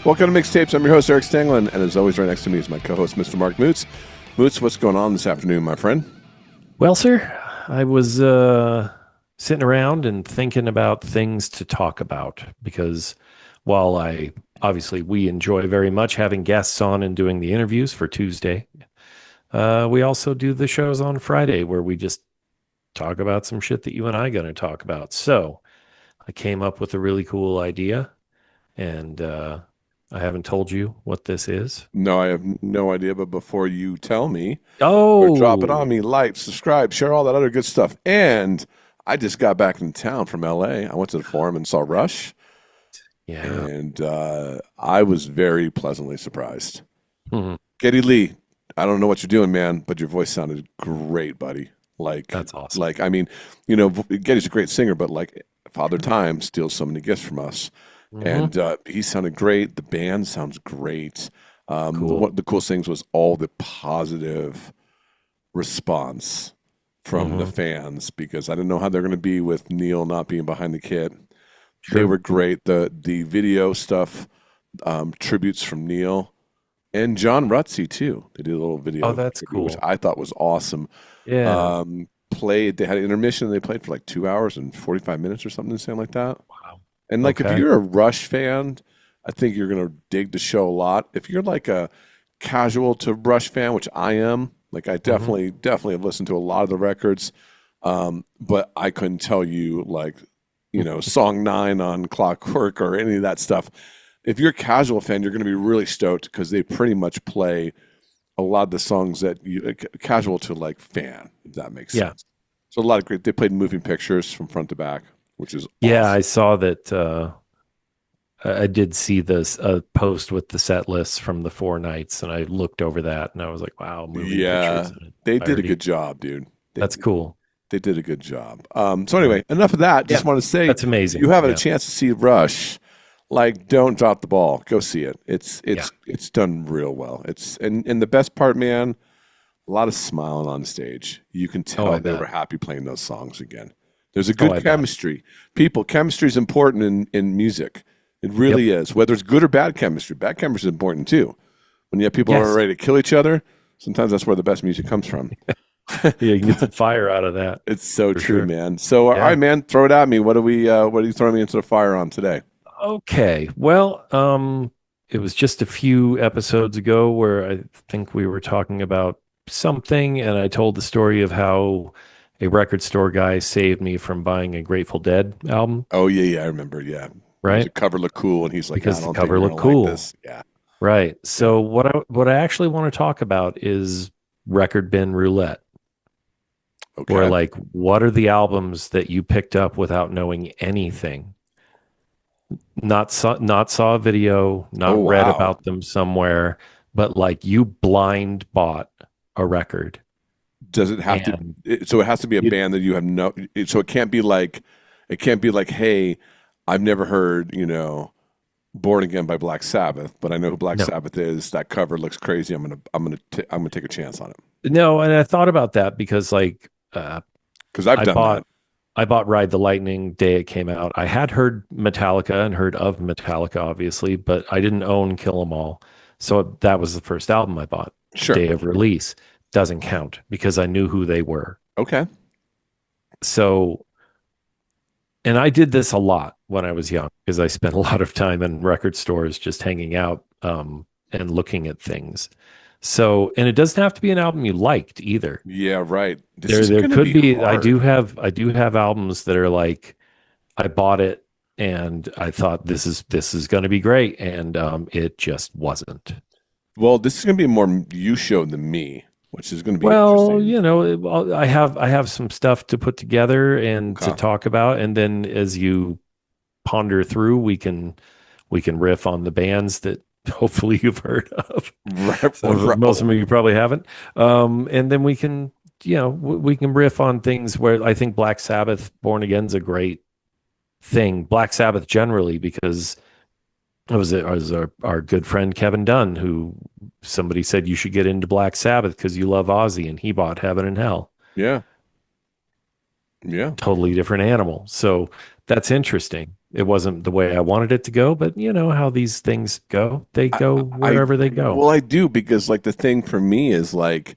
Welcome to Mixtapes. I'm your host, Eric Stanglin, and as always, right next to me is my co-host, Mr. Mark Moots. Moots, what's going on this afternoon, my friend? Well, sir, I was sitting around and thinking about things to talk about because while we enjoy very much having guests on and doing the interviews for Tuesday, we also do the shows on Friday where we just talk about some shit that you and I going to talk about. So I came up with a really cool idea, and I haven't told you what this is. No, I have no idea, but before you tell me, or drop it on Oh, me, like, subscribe, share all that other good stuff. And I just got back in town from LA. I went to the Forum and saw Rush, yeah. and I was very pleasantly surprised. Mhm. Geddy Lee, I don't know what you're doing, man, but your voice sounded great, buddy. That's awesome. I mean, Geddy's a great singer, but like Father Time steals so many gifts from us. Hmm. And he sounded great. The band sounds great. Cool. The coolest things was all the positive response from the Hmm. fans because I didn't know how they're going to be with Neil not being behind the kit. They True. were great. The video stuff, tributes from Neil and John Rutsey too. They did a little Oh, video that's tribute, which cool. I thought was awesome. Yeah. They had an intermission. They played for like 2 hours and 45 minutes or something, something like that. Wow. And like if Okay. you're a Rush fan, I think you're gonna dig the show a lot. If you're like a casual to Rush fan, which I am, like I Hmm. definitely have listened to a lot of the records, but I couldn't tell you like song 9 on Clockwork or any of that stuff. If you're a casual fan, you're gonna be really stoked because they pretty much play a lot of the songs that you casual to like fan, if that makes Yeah. sense. So a lot of great. They played moving pictures from front to back, which is Yeah, I awesome. saw that. I did see this post with the set lists from the 4 nights, and I looked over that, and I was like, "Wow, moving pictures Yeah, in they did a entirety. good job, dude. They That's cool." they did a good job. So Yeah. anyway, enough of that. Just Yeah. want to say, That's if you amazing. haven't a Yeah. chance to see Rush, like don't drop the ball. Go see it. It's Yeah. it's it's done real well. It's and the best part, man, a lot of smiling on stage. You can Oh, tell I they were bet. happy playing those songs again. There's a Oh, good I bet. chemistry. Chemistry is important in music. It Yep. really is. Whether it's good or bad chemistry, bad chemistry is important too. When you have people who are Yes. ready to kill each other, sometimes that's where the best music comes from. Yeah, you can get some fire out of that It's so for true, sure. man. So, all right, Yeah. man, throw it at me. What are you throwing me into the fire on today? Okay. Well, it was just a few episodes ago where I think we were talking about something, and I told the story of how a record store guy saved me from buying a Grateful Dead album, Oh, yeah, yeah, I remember. Yeah. Because the right? cover looked cool, and he's like, I Because the don't think cover you're looked going to like cool. this. Yeah. Right. Yeah. So what I actually want to talk about is Record Bin Roulette, where Okay. like what are the albums that you picked up without knowing anything? Not saw a video, Oh, not read wow. about them somewhere, but like you blind bought a record Does it have to, and so it has to be a you band that you have so it can't be like, hey, I've never heard, Born Again by Black Sabbath, but I know who Black no. Sabbath is. That cover looks crazy. I'm gonna take a chance on it No, and I thought about that because like because I've I done that. bought I bought Ride the Lightning day it came out. I had heard Metallica and heard of Metallica, obviously, but I didn't own Kill 'Em All. So that was the first album I bought. Sure. Day of release doesn't count because I knew who they were. Okay. So, and I did this a lot when I was young because I spent a lot of time in record stores just hanging out and looking at things. So, and it doesn't have to be an album you liked either. Yeah, right. This There is there gonna could be be hard. I do have albums that are like I bought it and I thought this is going to be great and it just wasn't. Well, this is gonna be more you show than me, which is gonna be Well, interesting. I have some stuff to put together and to Okay. talk about and then as you ponder through we can riff on the bands that hopefully you've heard of. Right, So most of oh, them you probably haven't. And then we can we can riff on things where I think Black Sabbath Born Again's a great thing. Black Sabbath generally, because it was our good friend Kevin Dunn who somebody said you should get into Black Sabbath because you love Ozzy, and he bought Heaven and Hell. yeah, yeah. Totally different animal. So that's interesting. It wasn't the way I wanted it to go, but you know how these things go. They go I wherever they go. well, I do because like the thing for me is like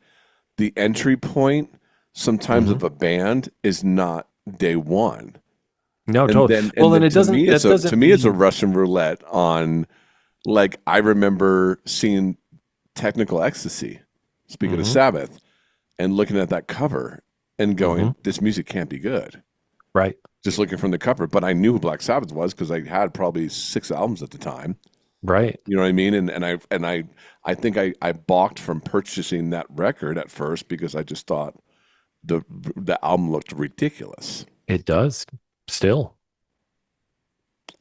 the entry point sometimes Hmm. of a band is not day one. No, And totally. then Well, and then then it doesn't. That to doesn't me it's a mean. Russian roulette on like I remember seeing Technical Ecstasy, speaking of Hmm. Sabbath, and looking at that cover and Hmm. going, this music can't be good. Right. Just looking from the cover, but I knew who Black Sabbath was because I had probably 6 albums at the time. Right. You know what I mean? I think I balked from purchasing that record at first because I just thought the album looked ridiculous. It does still.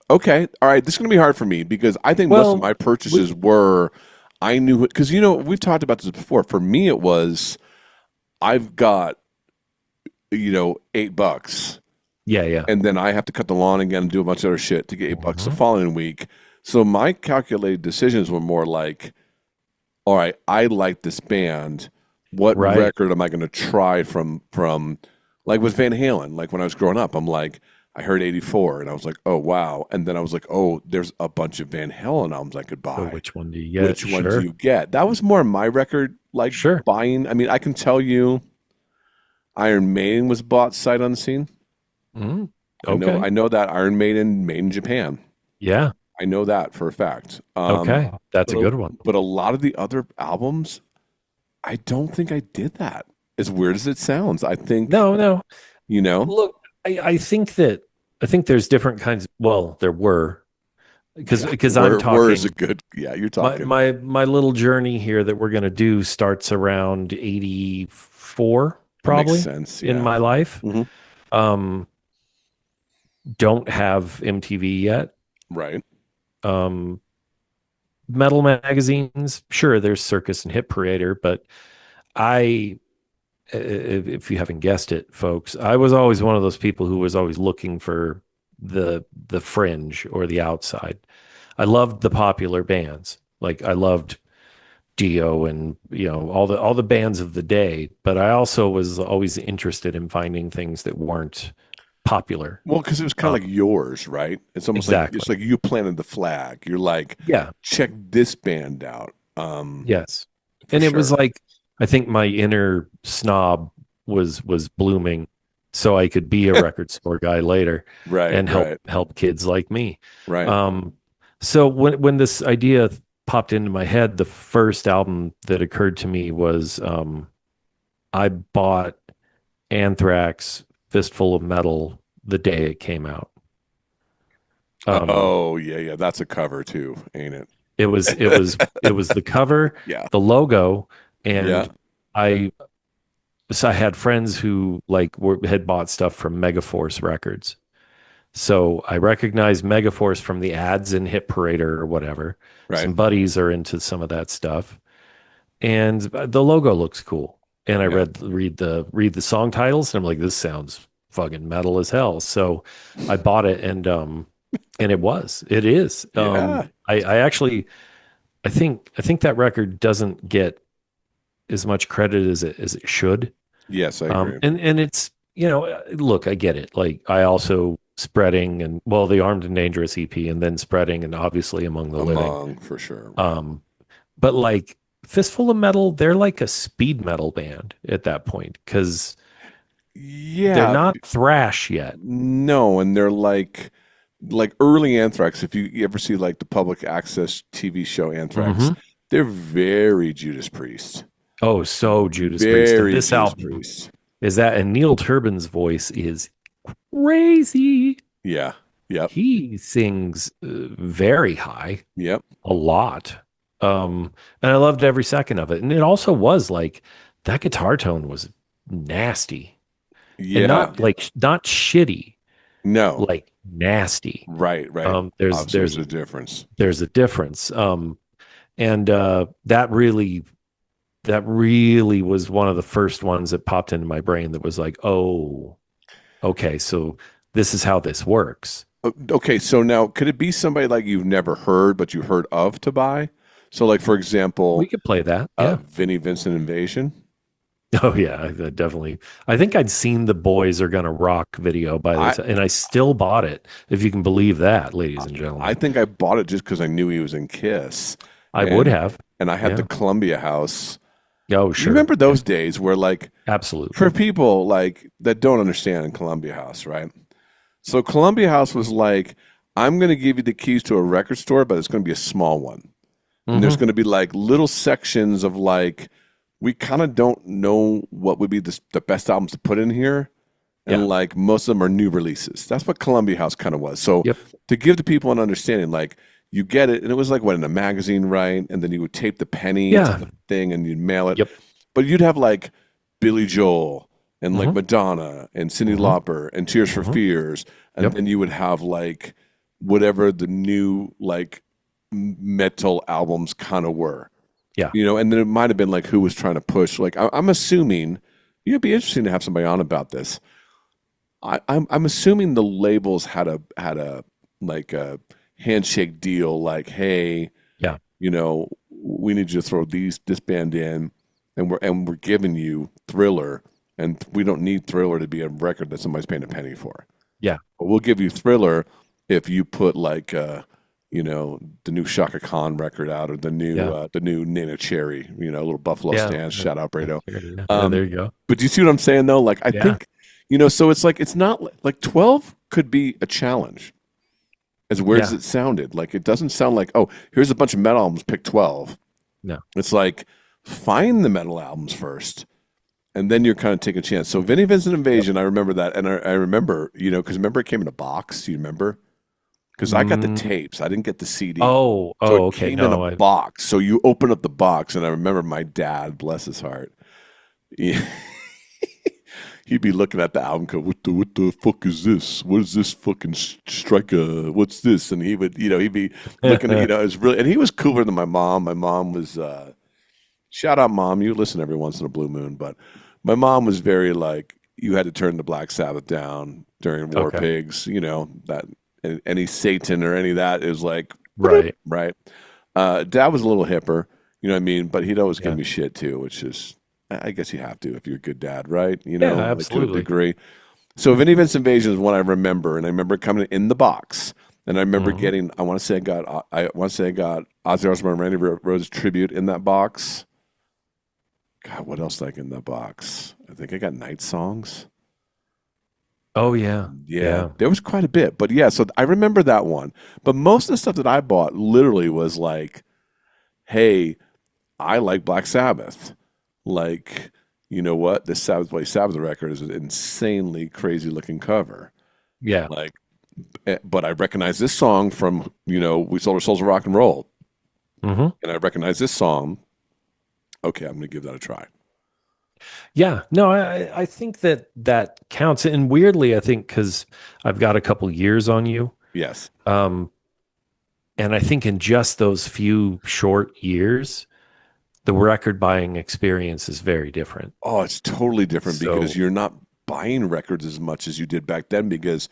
Okay, all right, this is gonna be hard for me because I think most of Well, my purchases we. were I knew it because you know we've talked about this before. For me, it was I've got $8, Yeah. Yeah. and then I have to cut the lawn again and do a bunch of other shit to get $8 the Hmm. following week. So my calculated decisions were more like, all right, I like this band. What Right. record am I going to try from like with Van Halen? Like when I was growing up, I'm like, I heard 84 and I was like, oh wow. And then I was like, oh, there's a bunch of Van Halen albums I could So buy. which one do you get? Which one do Sure. you get? That was more my record like Sure. buying. I mean, I can tell you Iron Maiden was bought sight unseen. Mm. I Okay. know that Iron Maiden made in Japan. Yeah. I know that for a fact. Okay. That's a good one. But a lot of the other albums, I don't think I did that. As weird as it sounds, I think No, no. you know. Look, I think there's different kinds. Well, there were Yeah, because I'm where is a talking good? Yeah, you're my talking. my my little journey here that we're gonna do starts around 84 That makes probably sense. in Yeah. my life. Hmm. Um, don't have MTV yet. Right. Um, metal magazines, sure, there's Circus and Hit Parader, but I if you haven't guessed it, folks, I was always one of those people who was always looking for the fringe or the outside. I loved the popular bands. Like I loved Dio and all the bands of the day, but I also was always interested in finding things that weren't popular. Well, because it was kind of like Um, yours, right? It's almost like exactly. it's like you planted the flag. You're like, Yeah. check this band out. Yes. For And it was sure. like I think my inner snob was blooming so I could be a record store guy later Right. and Right. help kids like me. Right. Um, so when this idea popped into my head, the first album that occurred to me was I bought Anthrax Fistful of Metal the day it came out. Um, Oh yeah, yeah. That's a cover too, ain't it? it was the cover, Yeah. the logo, Yeah. and I I had friends who had bought stuff from Megaforce Records. So I recognized Megaforce from the ads in Hit Parader or whatever. Right. Some buddies are into some of that stuff, and the logo looks cool. And I Yeah. read the song titles, and I'm like, this sounds fucking metal as hell. So I bought it, and it is. Yeah. I actually I think that record doesn't get as much credit as it should. Yes, I agree. And it's look, I get it. Like I also spreading and well, the Armed and Dangerous EP, and then spreading, and obviously Among the Living. Among for sure. Right. Um, but like Fistful of Metal, they're like a speed metal band at that point because they're Yeah. not thrash yet. No, and they're like early Anthrax. If you ever see like the public access TV show Anthrax, Hmm. they're very Judas Priest. Oh, so Judas Priest. And Very this Judas album Priest. is that, and Neil Turbin's voice is crazy. Yeah. Yep. He sings very high, Yep. a lot. And I loved every second of it. And it also was like that guitar tone was nasty and Yeah. not shitty, No. like nasty. Right. Right. There's Obviously, there's there's a difference. there's a difference. And that really was one of the first ones that popped into my brain that was like, oh, okay, so this is how this works. Okay, so now could it be somebody like you've never heard but you heard of to buy? So, like for We example, could play that. Yeah. Vinnie Vincent Invasion. Oh yeah, I definitely. I think I'd seen the Boys Are Gonna Rock video by I this, and I still bought it. If you can believe that, ladies I and I gentlemen, think I bought it just because I knew he was in Kiss, I would and have. and I had the Yeah. Columbia House. Oh You sure. remember Yeah. those days where like for Absolutely. people like that don't understand in Columbia House, right? So Columbia House was like, I'm going to give you the keys to a record store, but it's going to be a small one. And there's Hmm. going to be like little sections of like, we kind of don't know what would be the best albums to put in here. And Yeah. like most of them are new releases. That's what Columbia House kind of was. So Yep. to give the people an understanding, like you get it, and it was like what in a magazine, right? And then you would tape the penny to Yeah. the thing and you'd mail it. Yep. But you'd have like Billy Joel and like Hmm. Madonna and Cyndi Hmm. Lauper and Tears for Hmm. Fears, and Yep. then you would have like whatever the new like metal albums kind of were, Yeah. and then it might have been like who was trying to push. Like I'm assuming, it'd be interesting to have somebody on about this. I'm assuming the labels had a like a handshake deal, like, hey, Yeah. we need you to throw this band in, and we're giving you Thriller, and we don't need Thriller to be a record that somebody's paying a penny for. Yeah. But we'll give you Thriller if you put like the new Shaka Khan record out, or Yeah. the new Nana Cherry, little Buffalo Yeah. Stance, shout out Brado. Yeah. Yeah. Um, There you go. but do you see what I'm saying though? Like I Yeah. think, so it's like it's not like 12 could be a challenge as weird as Yeah. it sounded. Like it doesn't sound like, oh, here's a bunch of metal albums, pick 12. No. It's like find the metal albums first, and then you're kind of taking a chance. So Vinnie Vincent Yep. Invasion, I remember that, and I remember, because remember it came in a box. Do you remember? Because I got the Mm, tapes, I didn't get the CD, oh. so Oh. it Okay. came in a No. I. box. So you open up the box, and I remember my dad, bless his heart, he, he'd be looking at the album code. What the fuck is this? What is this fucking striker? What's this? And he would, he'd be looking at, it's really, and he was cooler than my mom. My mom was, shout out mom, you listen every once in a blue moon, but my mom was very like, you had to turn the Black Sabbath down during War Okay. Pigs, that any Satan or any of that is like, Right. right. Dad was a little hipper, you know what I mean? But he'd always give Yeah. me shit too, which is, I guess you have to if you're a good dad, right? Yeah. Like to a Absolutely. degree. So Vinnie Vincent Invasion is what I remember, and I remember coming in the box, and I remember Hmm. getting. I want to say I got Ozzy Osbourne and Randy Rhoads tribute in that box. God, what else did I get in that box? I think I got Night Songs. Oh yeah. Yeah, Yeah. there was quite a bit, but yeah. So I remember that one. But most of the stuff that I bought literally was like, "Hey, I like Black Sabbath. Like, you know what? This Sabbath Play Sabbath record is an insanely crazy looking cover. Yeah. Like, but I recognize this song from, We Sold Our Souls to Rock and Roll, Hmm. and I recognize this song. Okay, I'm going to give that a try. Yeah, no, I think that that counts. And weirdly, I think because I've got a couple years on you, Yes. um, and I think in just those few short years, the record buying experience is very different. Oh, it's totally different because So you're not buying records as much as you did back then because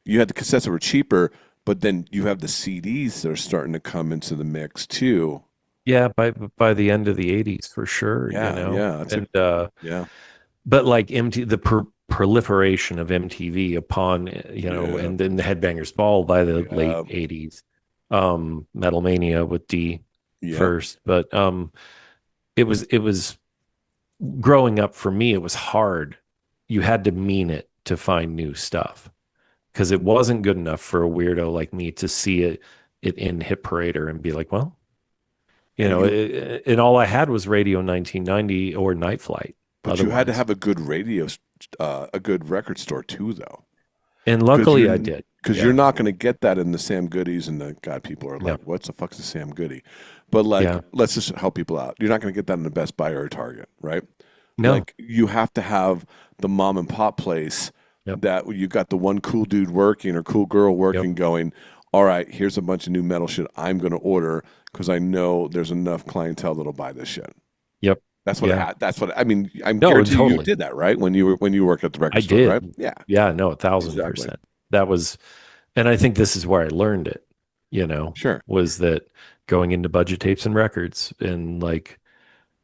you had the cassettes that were cheaper, but then you have the CDs that are starting to come into the mix too. yeah, by the end of the '80s, for sure, Yeah, yeah, that's a and yeah, but like the proliferation of MTV upon yeah, and then the Headbangers Ball by the late yeah, '80s, Metal Mania with D yep. first, but it was growing up for me. It was hard. You had to mean it to find new stuff because it wasn't good enough for a weirdo like me to see it in Hit Parader and be like, well, And you and all I had was Radio 1990 or Night Flight but you had to otherwise. have a good a good record store too, though, And because luckily I did. you're Yeah. not going to get that in the Sam Goodies, and the God, people are Yeah. like, "What's the fuck's the Sam Goodie?" But like, Yeah. let's just help people out. You're not going to get that in the Best Buy or a Target, right? No. Like, you have to have the mom and pop place Yep. that you got the one cool dude working or cool girl Yep. working, going, "All right, here's a bunch of new metal shit I'm going to order because I know there's enough clientele that'll buy this shit." Yep. That's what Yeah. that's what I mean. I'm No, guarantee you totally. did that, right? When you worked at the record I store, right? did. Yeah, Yeah, no, a thousand exactly. percent. That was, and I think this is where I learned it, Sure. was that going into budget tapes and records and like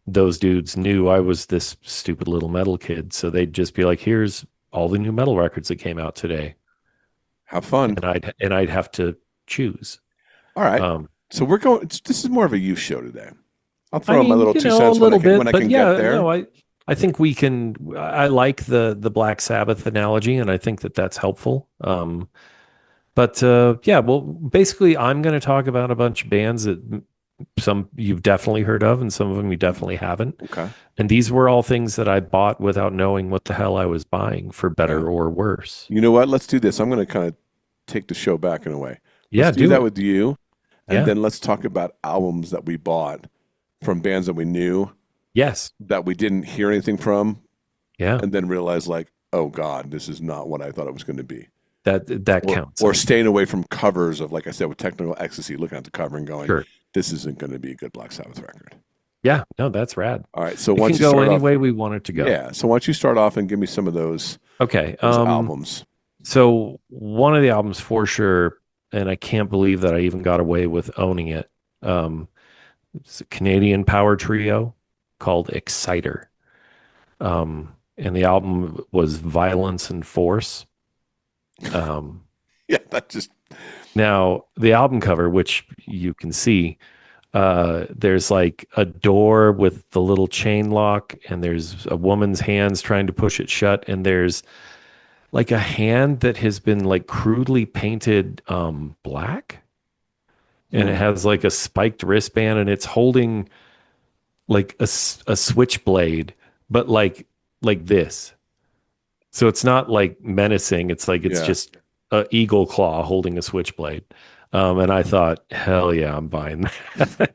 those dudes knew I was this stupid little metal kid. So they'd just be like, here's all the new metal records that came out today. Have fun. And I'd have to choose. All right. Um, So this is more of a you show today. I'll I throw in my mean, little two a cents little when bit, I but can get yeah, there. no, I think we can. I like the Black Sabbath analogy, and I think that that's helpful. But yeah, well, basically, I'm going to talk about a bunch of bands that some you've definitely heard of, and some of them you definitely haven't. Okay. And these were all things that I bought without knowing what the hell I was buying, for Okay. better or worse. You know what? Let's do this. I'm going to kind of take the show back in a way. Let's Yeah, do do that it. with you, and Yeah. then let's talk about albums that we bought from bands that we knew Yes. that we didn't hear anything from, Yeah. and then realize like, oh God, this is not what I thought it was going to be. That counts. Or staying away from covers of, like I said, with Technical Ecstasy, looking at the cover and going, Sure. this isn't going to be a good Black Sabbath record. Yeah. No, that's rad. All right, so It why can don't you go start any off? way we want it to go. Yeah, so why don't you start off and give me some of Okay. those albums? So one of the albums for sure, and I can't believe that I even got away with owning it. It's a Canadian power trio called Exciter. And the album was Violence and Force. Um, Yeah, that just Now the album cover, which you can see, there's like a door with the little chain lock, and there's a woman's hands trying to push it shut, and there's like a hand that has been like crudely painted black, and it hmm. has like a spiked wristband, and it's holding like a switchblade, but like this. So it's not like menacing. It's like it's Yeah. just a eagle claw holding a switchblade. And I thought, hell yeah, I'm buying that.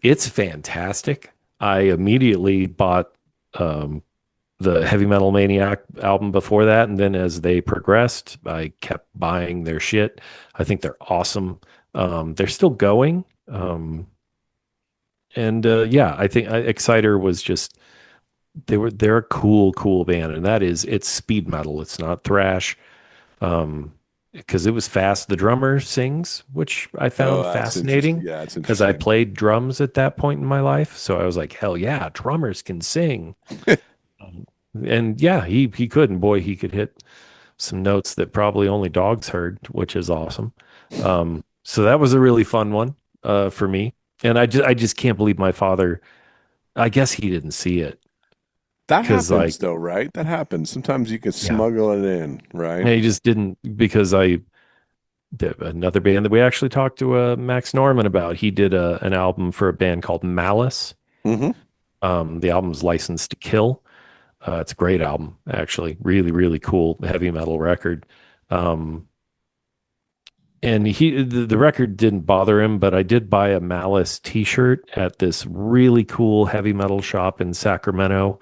It's fantastic. I immediately bought um, the Heavy Metal Maniac album before that, and then as they progressed, I kept buying their shit. I think they're awesome. They're still going. And yeah, I think Exciter was just they're a cool band, and it's speed metal. It's not thrash. Because it was fast. The drummer sings, which I Oh, found that's interesting. fascinating Yeah, that's because I interesting. played drums at that point in my life. So I was like, hell yeah, drummers can sing. Um, and yeah, he could, and boy, he could hit some notes that probably only dogs heard, which is awesome. So that was a really fun one for me. And I just can't believe my father. I guess he didn't see it That because happens like though, right? That happens. Sometimes you can yeah, smuggle it in, right? he just didn't because another band that we actually talked to Max Norman about. He did an album for a band called Malice. Mm-hmm. The album's Licensed to Kill. It's a great album, actually. Really, really cool heavy metal record. Um, and the record didn't bother him, but I did buy a Malice T-shirt at this really cool heavy metal shop in Sacramento.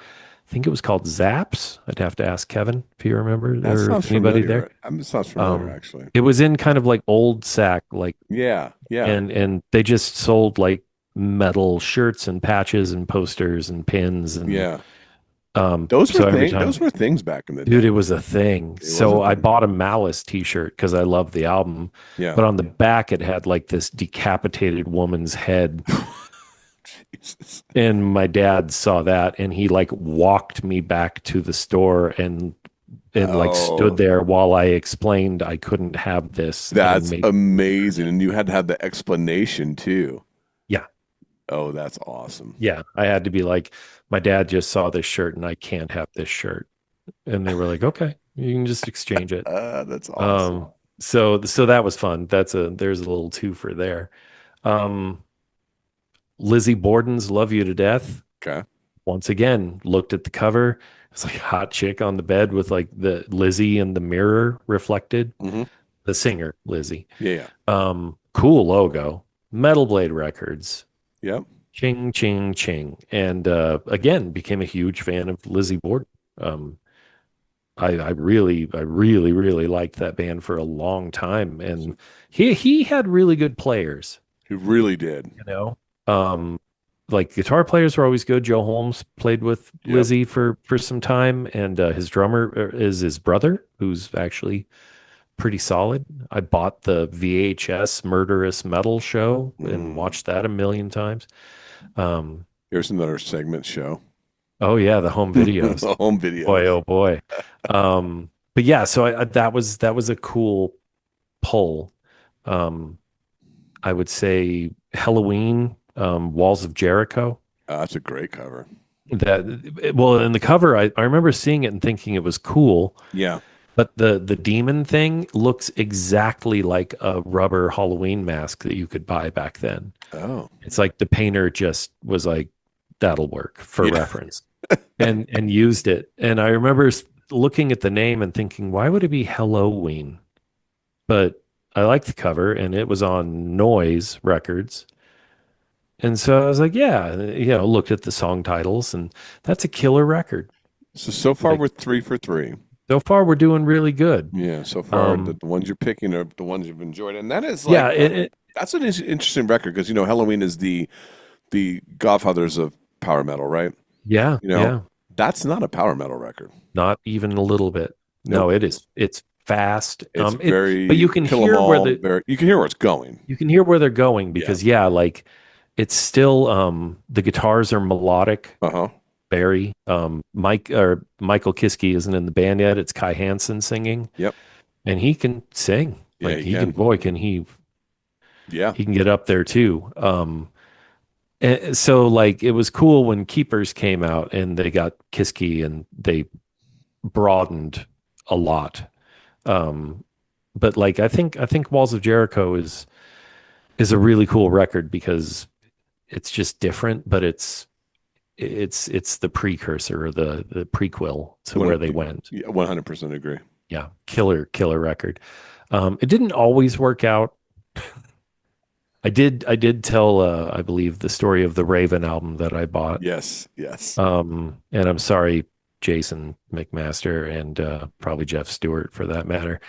I think it was called Zaps. I'd have to ask Kevin if you remember That or sounds if anybody there. familiar. It sounds familiar, Um, actually. it was in kind of like old Sac, like Yeah, yeah, and they just sold like metal shirts and patches and posters and pins and yeah. Those were so every things. time Those were things back in the dude, day. it was a thing. It was a So I thing. bought a Malice t-shirt because I love the album, Yeah. but on the back it had like this decapitated woman's head, Jesus. and my dad saw that and he like walked me back to the store and like stood Oh, there while I explained I couldn't have this and that's made amazing. And you had to have the explanation too. yeah. Oh, that's awesome. Yeah, I had to be like, my dad just saw this shirt and I can't have this shirt. And they were like, okay, you can just exchange it. That's awesome. Um, so that was fun. There's a little twofer there. Um, Lizzy Borden's Love You to Death. Okay. Once again, looked at the cover. It's like a hot chick on the bed with like the Lizzy and the mirror reflected. Mm-hmm. The singer, Lizzy. Yeah. Cool logo. Metal Blade Records. Yep. Ching, ching, ching. And again, became a huge fan of Lizzy Borden. Um, I really liked that band for a long time, and he had really good players. He really did. You know, um, like guitar players were always good. Joe Holmes played with Yep. Lizzy for some time, and his drummer is his brother, who's actually pretty solid. I bought the VHS Murderous Metal show and Mm. watched that a million times. Um, Here's another segment show. Oh yeah, the home videos. The home Boy, videos. oh boy. But yeah, so that was a cool pull. Um, I would say Halloween, Walls of Jericho. That's a great cover. Well, in the cover, I remember seeing it and thinking it was cool, Yeah. but the demon thing looks exactly like a rubber Halloween mask that you could buy back then. Oh. It's like the painter just was like, that'll work for Yeah. reference and used it. And I remember looking at the name and thinking, why would it be Halloween? But I liked the cover and it was on Noise Records. And so I was like, yeah, looked at the song titles and that's a killer record. So far Like we're 3 for 3. so far we're doing really good. Yeah. So far Um, the ones you're picking are the ones you've enjoyed, and that is yeah, like that's an interesting record because Halloween is the godfathers of power metal, right? yeah, You know, yeah. that's not a power metal record. Not even a little bit. No, Nope. it's fast. It's But very kill 'em all. Very you can hear where it's going. you can hear where they're going Yeah. because yeah, like it's still the guitars are melodic, Uh-huh. very Michael Kiske isn't in the band yet. It's Kai Hansen singing Yep. and he can sing. Yeah, Like you he can can. boy can Yeah. he can get up there too. And so like it was cool when Keepers came out and they got Kiske and they broadened a lot. Um, but like I think Walls of Jericho is a really cool record because it's just different, but it's the precursor or the prequel to where they went. Yeah, 100% agree. Yeah, killer record. It didn't always work out. I did tell I believe the story of the Raven album that I bought. Yes, yes. And I'm sorry, Jason McMaster and probably Jeff Stewart for that matter.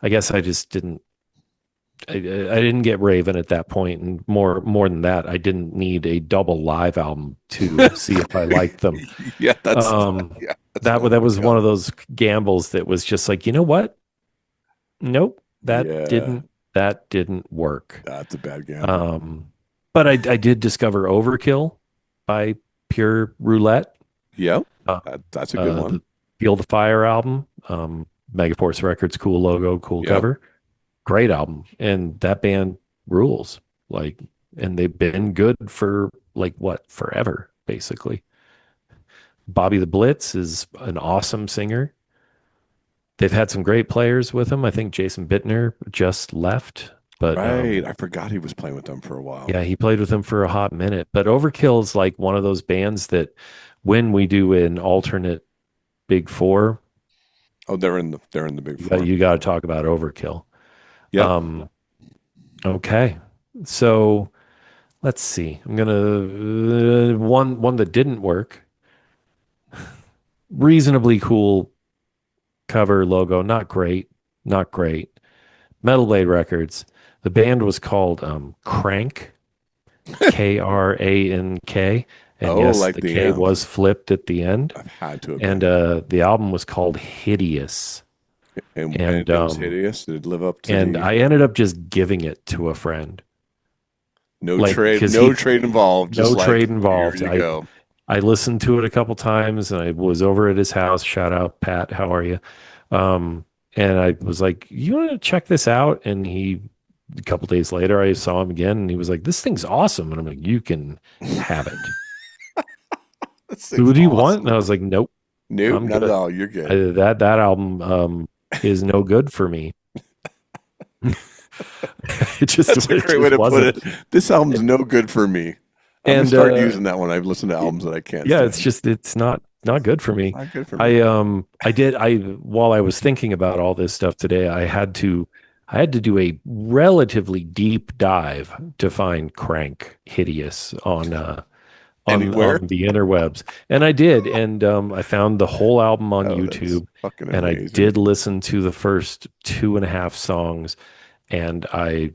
I guess I just didn't. I didn't get Raven at that point, and more than that, I didn't need a double live album to see if I liked them. Yeah, that's Um, yeah, that's that was one overkill. of those gambles that was just like, you know what? Nope, Yeah, that didn't work. that's a bad gamble. Um, but I did discover Overkill by Pure Roulette. Yep, Uh, that's a good one. the Feel the Fire album, Megaforce Records, cool logo, cool Yep. cover, great album, and that band rules. Like, and they've been good for like what forever, basically. Bobby the Blitz is an awesome singer. They've had some great players with them. I think Jason Bittner just left, but Right. I forgot he was playing with them for a while. yeah, he played with them for a hot minute. But Overkill is like one of those bands that when we do an alternate Big Four, Oh, they're in the big four. you got to talk about Overkill. Yep. Um, okay, so let's see. I'm gonna one that didn't work. Reasonably cool cover logo, not great, not great. Metal Blade Records. The band was called Crank, Krank, and Oh, yes, like the the K was flipped at the end. I've had to have And been. the album was called Hideous. And And it was hideous. Did it live up to and the I ended up just giving it to a friend, no like trade, because no trade involved? Just no like trade here involved. you go. I listened to it a couple times, and I was over at his house. Shout out, Pat. How are you? Um, and I was like, "You want to check this out?" And he, a couple days later, I saw him again, and he was like, "This thing's awesome." And I'm like, "You can have it. This Who thing's do you want?" And awesome. I was like, "Nope, Nope, I'm not at good. all. You're good. That album is no good for me." That's a It great way just to put wasn't. it. This album's no good for me. I'm gonna And start using that when I listen to y- albums that I can't yeah, it's stand. just it's not good for me. Not good for me. I while I was thinking about all this stuff today, I had to do a relatively deep dive to find Crank Hideous Anywhere? on the interwebs. And I did, and I found the whole album on Oh, that's YouTube, fucking and I amazing. did listen to the first two and a half songs, and I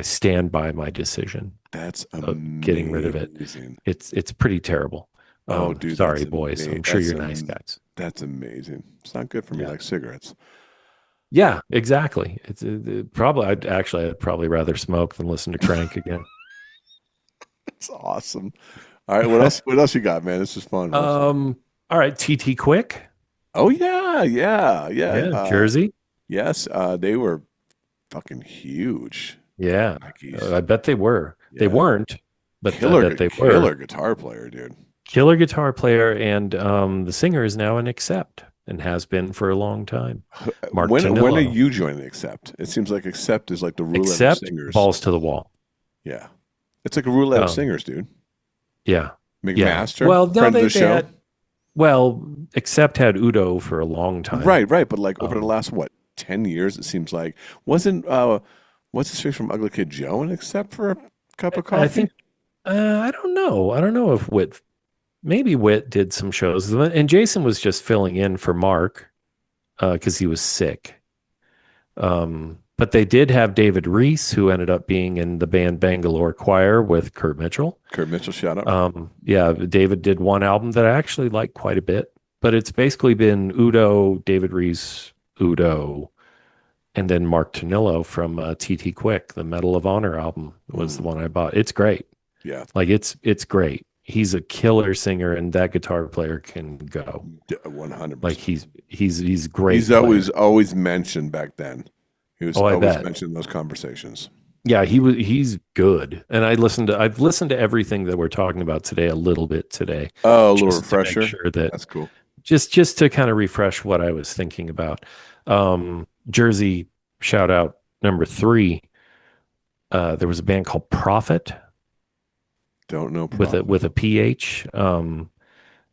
stand by my decision That's of getting rid of it. amazing. It's pretty terrible. Oh, dude, Sorry, boys. I'm sure you're nice guys. that's amazing. It's not good for me Yeah. like cigarettes. Yeah, exactly. It's probably I'd probably rather smoke than listen to Crank again. It's awesome. All right, what else? What else you got, man? This is fun. What else you got? All right, TT Quick. Oh yeah, yeah, yeah. Yeah, Jersey. Yes, they were fucking huge. Yeah, Nikes. I bet they were. They Yeah, weren't, but I bet they were. killer guitar player, dude. Killer guitar player, and the singer is now an Accept and has been for a long time. Mark When are Tonillo. you joining Accept? It seems like Accept is like the roulette of Accept, singers. balls to the wall. Yeah, it's like a roulette of Um, singers, dude. yeah, yeah. McMaster, Well, no, friend of the they show. had well, Accept had Udo for a long time. Right, right. But like over the Um, last what 10 years, it seems like wasn't what's his face from Ugly Kid Joe and Accept for a cup of I coffee? think I don't know. I don't know if Whit, maybe Whit did some shows, and Jason was just filling in for Mark because he was sick. But they did have David Reese, who ended up being in the band Bangalore Choir with Kurt Mitchell. Kurt Mitchell, shout out. Yeah, David did one album that I actually like quite a bit, but it's basically been Udo, David Reese, Udo, and then Mark Tonillo from TT Quick, the Medal of Honor album was the Mm, one I bought. It's great. yeah, Like it's great. He's a killer singer, and that guitar player can go. one hundred Like percent. he's a great He's player. always mentioned back then. He was Oh, I always bet. mentioned in those conversations. Yeah, he's good. And I've listened to everything that we're talking about today a little bit today, Oh, a little just to make refresher. sure that That's cool. just to kind of refresh what I was thinking about. Jersey shout out number three. There was a band called Prophet Don't know with profit. a PH.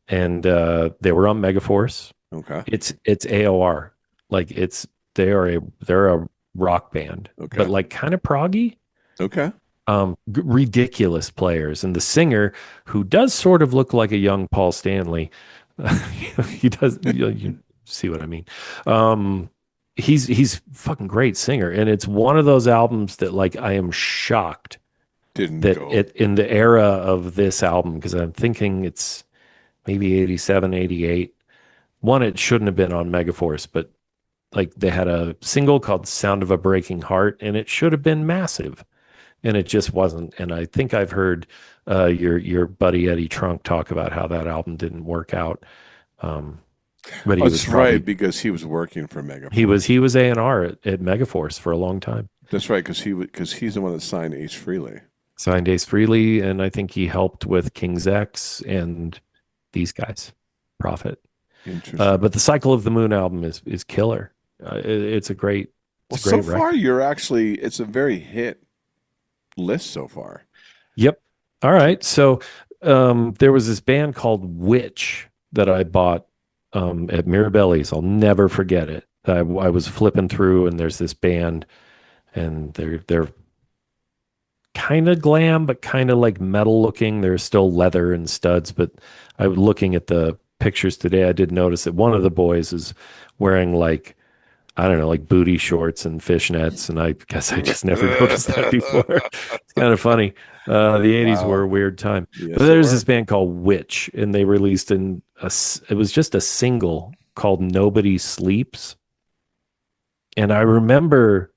And they were on Megaforce. Okay. It's AOR. Like they're a rock band, but Okay. like kind of proggy. Okay. Ridiculous players, and the singer, who does sort of look like a young Paul Stanley, he does. You see what I mean? Um, he's fucking great singer, and it's one of those albums that like I am shocked Didn't that go. it in the era of this album, because I'm thinking it's maybe 87, 88. One, it shouldn't have been on Megaforce, but like they had a single called Sound of a Breaking Heart, and it should have been massive, and it just wasn't. And I think I've heard your buddy Eddie Trunk talk about how that album didn't work out. Um, but Oh, he was that's right, probably because he was working for Megaforce. he was A&R at Megaforce for a long time. That's right, because he's the one that signed Ace Frehley. Signed Ace Frehley, and I think he helped with King's X and these guys, Prophet. Interesting. But the Cycle of the Moon album is killer. It's Well, a so great far record. you're actually it's a very hit list so far. Yep. All right. So there was this band called Witch that I bought at Mirabelli's. I'll never forget it. I was flipping through, and there's this band, and they're kind of glam, but kind of like metal looking. There's still leather and studs, but I was looking at the pictures today. I did notice that one of the boys is wearing like I don't know, like booty shorts and fishnets, and I guess I just never noticed that before. It's kind of funny. The '80s were a Wow. weird time, but Yes, they there's were. this band called Witch, and they released it was just a single called "Nobody Sleeps," and I remember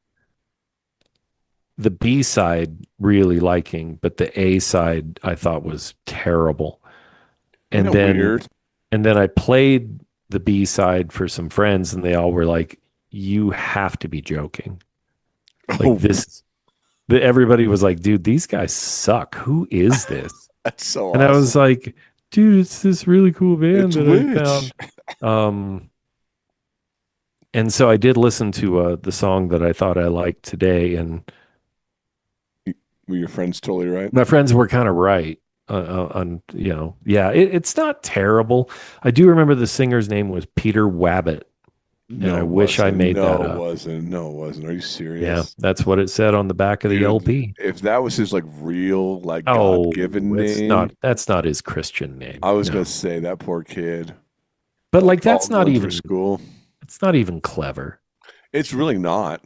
the B side really liking, but the A side I thought was terrible. Isn't And it then weird? I played the B side for some friends, and they all were like, "You have to be joking." Like Oh, this, everybody was like, "Dude, these guys suck. Who is this?" that's so And I was awesome. like, "Dude, it's this really cool band It's that I Witch. found." Um, and so I did listen to the song that I thought I liked today, and Were your friends totally right? my friends were kind of right on, yeah, it's not terrible. I do remember the singer's name was Peter Wabbit, and I No, it wish I wasn't. made No, that it up. wasn't. No, it wasn't. Are you Yeah, serious? that's what it said on the back of the Dude, LP. if that was his like real, like Oh, God-given it's name, not. That's not his Christian name. I was gonna No, say that poor kid, but like like all going through school. it's not even clever. It's really not.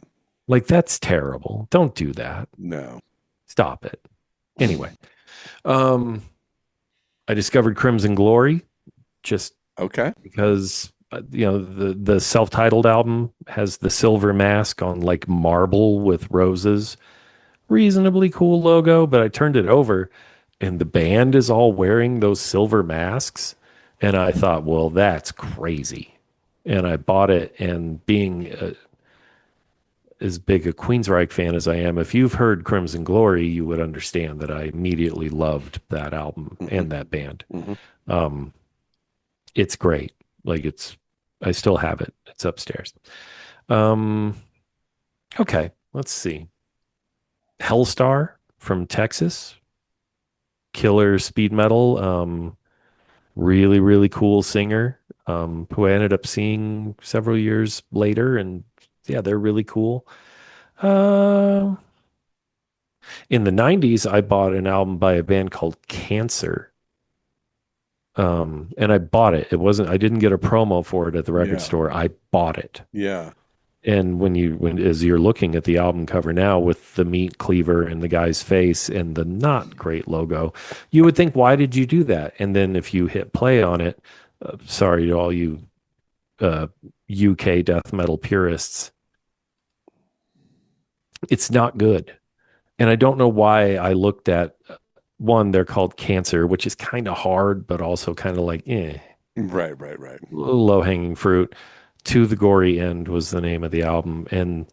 Like that's terrible. Don't do that. No. Stop it. Anyway, um, I discovered Crimson Glory just Okay. because the self-titled album has the silver mask on like marble with roses. Reasonably cool logo, but I turned it over and the band is all wearing those silver masks. And I thought, well, that's crazy. And I bought it. And being as big a Queensryche fan as I am, if you've heard Crimson Glory, you would understand that I immediately loved that album Hmm. and that band. Hmm. Um, it's great. Like I still have it. It's upstairs. Um, okay, let's see. Hellstar from Texas, killer speed metal. Really, really cool singer. Who I ended up seeing several years later, and yeah, they're really cool. Uh, in the '90s, I bought an album by a band called Cancer. And I bought it. It wasn't, I didn't get a promo for it at the record Yeah. store. I bought it. Yeah. And as you're looking at the album cover now with the meat cleaver and the guy's face and the not great logo, you would think, why did you do that? And then if you hit play on it, sorry to all you uh, UK death metal purists, it's not good. And I don't know why I looked at one, they're called Cancer, which is kind of hard, but also kind of like, Right. Right. Right. low hanging fruit. To the Gory End was the name of the album. And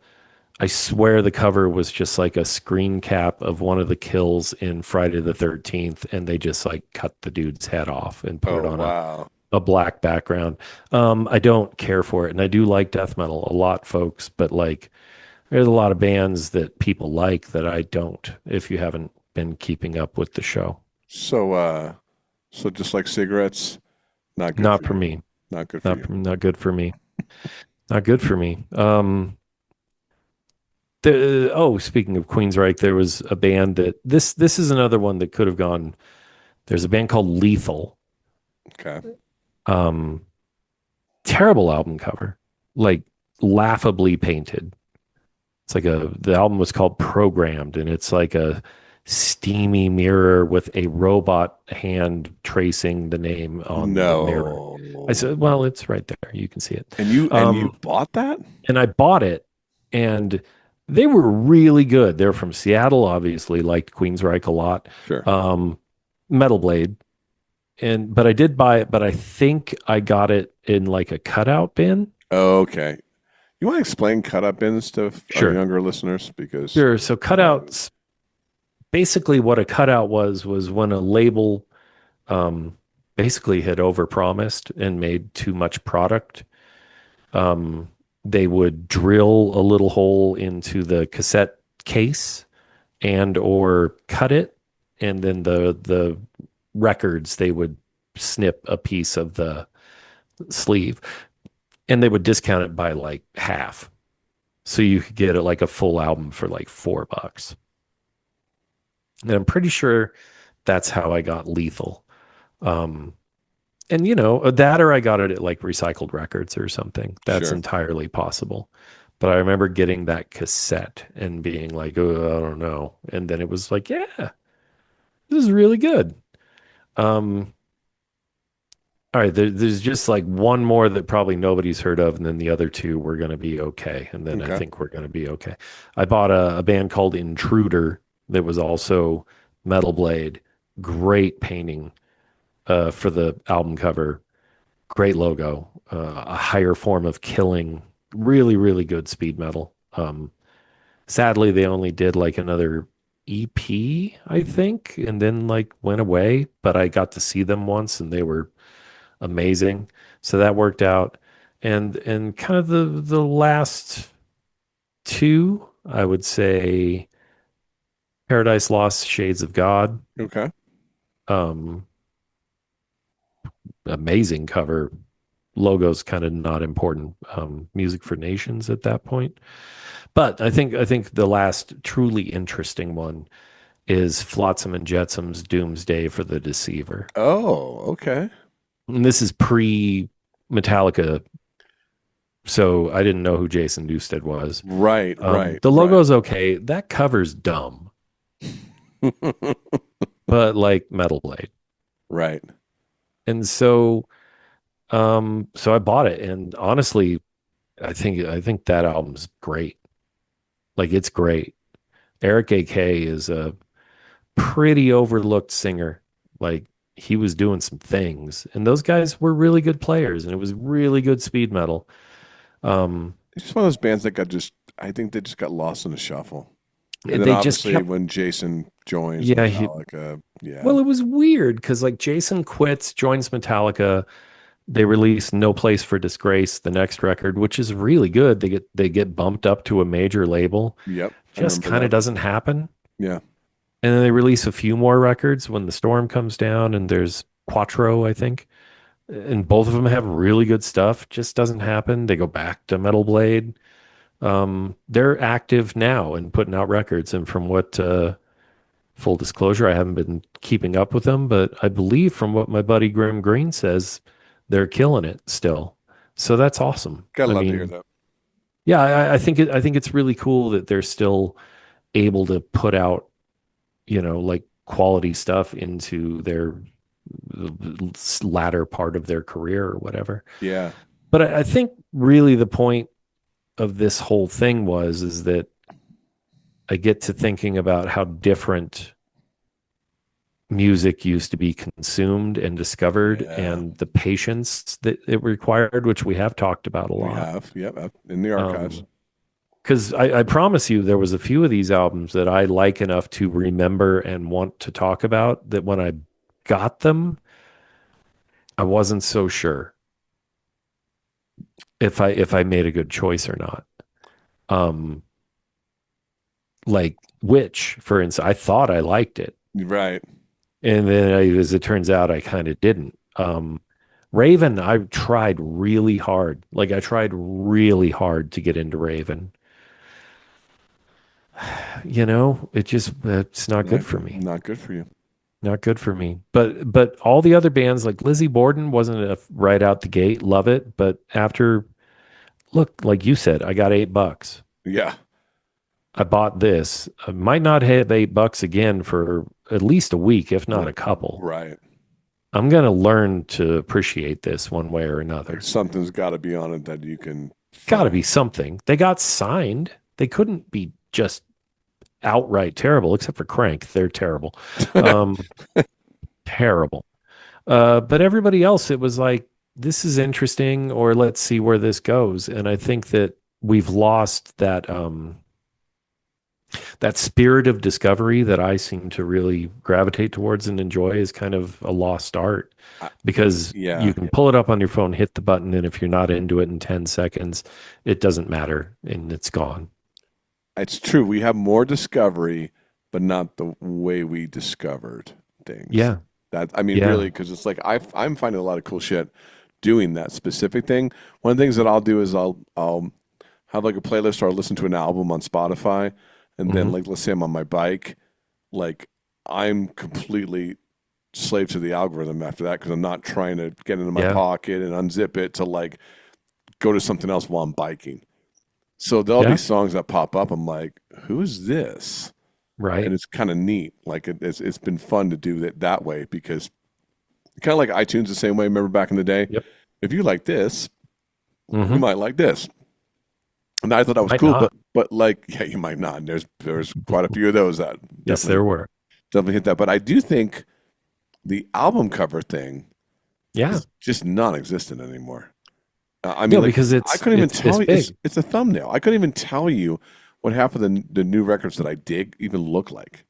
I swear the cover was just like a screen cap of one of the kills in Friday the 13th. And they just like cut the dude's head off and put it Oh, on wow. a black background. I don't care for it. And I do like death metal a lot, folks, but like there's a lot of bands that people like that I don't, if you haven't been keeping up with the show. So, so just like cigarettes, not good for Not for you. me. Not good for you. Not good for me. Not good for me. Speaking of Queensryche, there was a band that this is another one that could have gone. There's a band called Lethal. Okay. Um, Terrible album cover, like laughably painted. It's like the album was called Programmed, and it's like a steamy mirror with a robot hand tracing the name on the mirror. I No. said, well, it's right there. You can see it. And you bought that? And I bought it, and they were really good. They're from Seattle, obviously, liked Queensryche a lot. Sure. Metal Blade, but I did buy it, but I think I got it in like a cutout bin. Okay. You want to explain cut up bins to our Sure, younger listeners because sure. So cutouts, basically, what a cutout was when a label um, basically had overpromised and made too much product. Um, they would drill a little hole into the cassette case and or cut it, and then the records they would snip a piece of the sleeve, and they would discount it by like half, so you could get it like a full album for like $4. And I'm pretty sure that's how I got Lethal. Um, and that, or I got it at like Recycled Records or something. That's sure. entirely possible. But I remember getting that cassette and being like, oh, I don't know. And then it was like, yeah, this is really good. Um, all right, there's just like one more that probably nobody's heard of, and then the other two we're going to be okay. And then I Okay. think we're going to be okay. I bought a band called Intruder that was also Metal Blade. Great painting for the album cover. Great logo. A higher form of killing. Really, really good speed metal. Sadly, they only did like another EP, I think, and then like went away. But I got to see them once, and they were amazing. So that worked out. And kind of the last two, I would say Paradise Lost, Shades of God. Okay. Um, Amazing cover. Logo's kind of not important. Music for Nations at that point. But I think the last truly interesting one is Flotsam and Jetsam's Doomsday for the Deceiver. Oh, okay. And this is pre Metallica, so I didn't know who Jason Newsted was. Right, right, The right. logo's okay. That cover's dumb, but like Metal Blade. Right. And so I bought it, and honestly, I think that album's great. Like it's great. Eric AK is a pretty overlooked singer. Like he was doing some things, and those guys were really good players, and it was really good speed metal. Um, It's just one of those bands that got just. I think they just got lost in the shuffle. And then they just obviously kept, when Jason joins yeah. Metallica, yeah, Well, it was weird because like Jason quits, joins Metallica. They release No Place for Disgrace, the next record, which is really good. They get bumped up to a major label. yep, I Just remember kind of that. doesn't happen. Yeah, And then they release a few more records when the storm comes down, and there's Quattro, I think. And both of them have really good stuff. Just doesn't happen. They go back to Metal Blade. They're active now and putting out records. And from what full disclosure, I haven't been keeping up with them, but I believe from what my buddy Grim Green says, they're killing it still. So that's awesome. gotta I love to hear mean, that. yeah, I think it's really cool that they're still able to put out, like quality stuff into their latter part of their career or whatever. Yeah, But I think really the point of this whole thing is that I get to thinking about how different music used to be consumed and discovered yeah, and the patience that it required, which we have talked about a we lot. have. Yep, in the archives. Because I promise you, there was a few of these albums that I like enough to remember and want to talk about that when I got them, I wasn't so sure if I made a good choice or not. Um, like Witch, for instance, I thought I liked it, Right. and then as it turns out, I kind of didn't. Raven, I tried really hard. Like I tried really hard to get into Raven. It's not good Right. for me. Not good for you. Not good for me. But all the other bands like Lizzy Borden wasn't a right out the gate, love it. But after look, like you said, I got $8. Yeah. I bought this. I might not have $8 again for at least a week, if not R- a couple. right. I'm gonna learn to appreciate this one way or Like another. something's got to be on it that you can Gotta be find. something. They got signed. They couldn't be just outright terrible, except for Crank. They're terrible. Um, terrible. But everybody else, it was like, this is interesting, or let's see where this goes. And I think that we've lost that spirit of discovery that I seem to really gravitate towards and enjoy is kind of a lost art I, because yeah. you can pull it up on your phone, hit the button, and if you're not into it in 10 seconds, it doesn't matter and it's gone. It's true. We have more discovery, but not the way we discovered things. Yeah. That I mean, really, Yeah. because it's like I'm finding a lot of cool shit doing that specific thing. One of the things that I'll do is I'll have like a playlist or I'll listen to an album on Spotify, and then Hmm. like let's say I'm on my bike, like I'm completely slave to the algorithm after that because I'm not trying to get into my Yeah. pocket and unzip it to like go to something else while I'm biking. So there'll be Yeah. songs that pop up. I'm like, who is this? And Right. it's kind of neat. Like it's been fun to do it that way because kind of like iTunes the same way. Remember back in the day, Yep. if you like this, you Hmm. might like this. And I thought that was Might cool, not. but like yeah, you might not. And there's quite a few of those that Yes, there were. definitely hit that. But I do think the album cover thing Yeah. is just non-existent anymore. I mean, No, like because I it's couldn't even it's this tell you. It's big. it's a thumbnail. I couldn't even tell you what half of the new records that I dig even look like.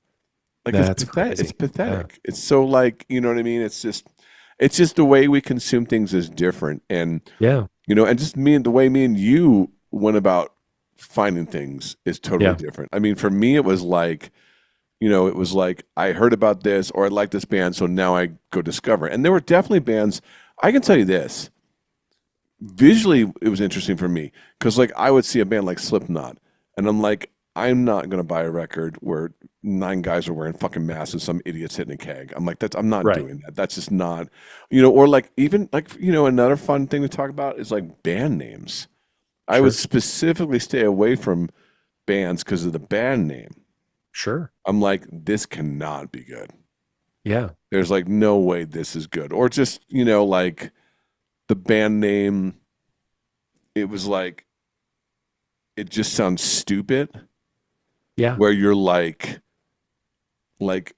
Like it's That's pathetic. It's crazy. Yeah. pathetic. It's so like you know what I mean. It's just the way we consume things is different, and Yeah. and just the way me and you went about finding things is totally Yeah. different. I mean, for me, it was like it was like I heard about this or I like this band, so now I go discover. And there were definitely bands. I can tell you this visually, it was interesting for me because like I would see a band like Slipknot, and I'm like, I'm not gonna buy a record where 9 guys are wearing fucking masks and some idiot's hitting a keg. I'm like, I'm not Right. doing that. That's just not, or like even like another fun thing to talk about is like band names. I would Sure. specifically stay away from bands because of the band name. Sure. I'm like, this cannot be good. Yeah. There's like no way this is good, or just like the band name. It was like it just sounds stupid Yeah. where you're like like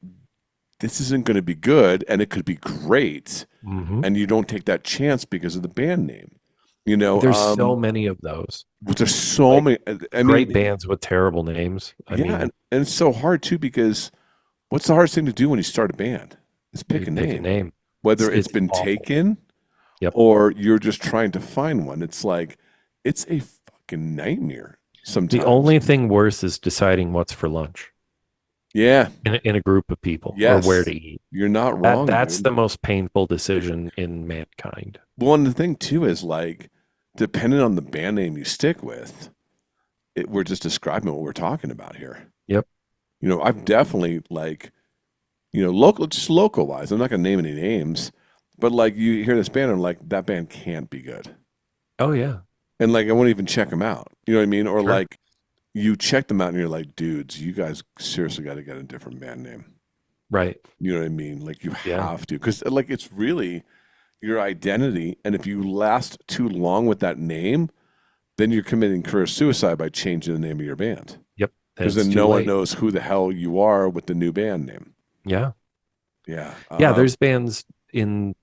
this isn't going to be good, and it could be great, Hmm. and you don't take that chance because of the band name. You know, There's so many of those. there's so Like many. I great mean, bands with terrible names. I yeah, mean, and it's so hard too because what's the hardest thing to do when you start a band? Is pick you a pick a name, name. whether it's It's been awful. taken Yep. or you're just trying to find one. It's like it's a fucking nightmare The sometimes. only thing worse is deciding what's for lunch Yeah, in a group of people or where yes, to eat. you're not That wrong, that's dude. the most painful decision in mankind. Well, and the thing too is like, depending on the band name you stick with, we're just describing what we're talking about here. Yep. You know, I've definitely like, you know, local, just local wise. I'm not gonna name any names, but like you hear this band, I'm like, that band can't be good, Oh yeah. and like I won't even check them out. You know what I mean? Or Sure. like you check them out and you're like, dudes, you guys seriously got to get a different band name. Right. You know what I mean? Like you Yeah. have to, because like it's really your identity, and if you last too long with that name, then you're committing career suicide by changing the name of your band. Yep. Then Because it's then too no one late. knows who the hell you are with the new band name. Yeah. Yeah. Yeah. There's bands in